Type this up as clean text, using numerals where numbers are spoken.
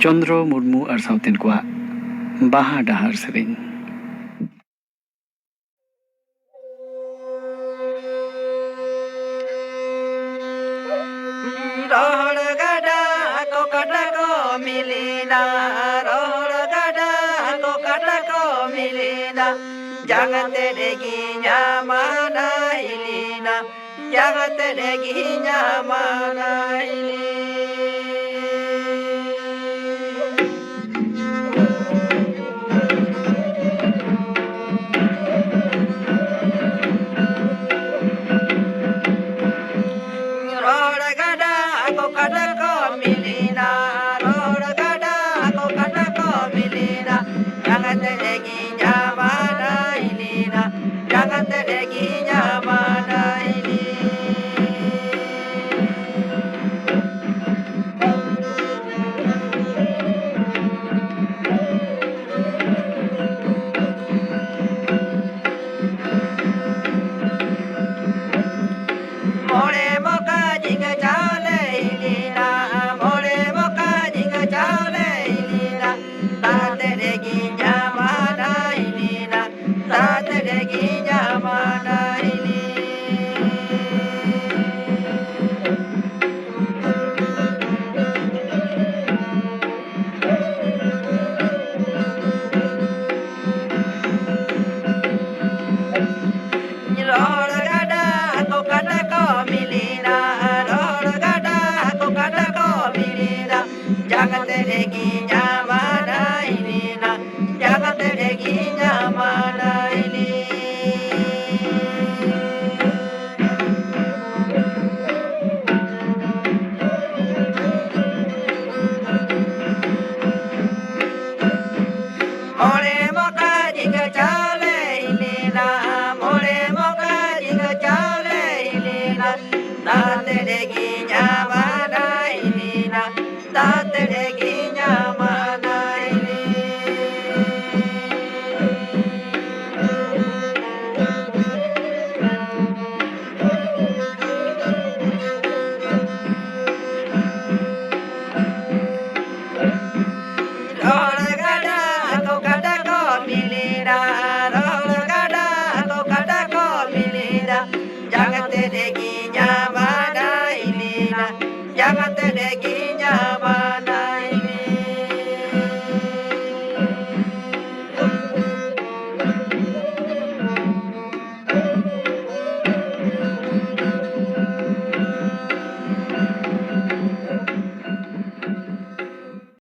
चंद्र मुर्मू और साउतेन को बाहा डाहर सेरेन रोहड़ गड़ा को कटा को मिलीना रोहड़ गड़ा को कटा को मिलीना जगत रेगी माना हिलीना जगत रेगी माना हिली Tate de guiña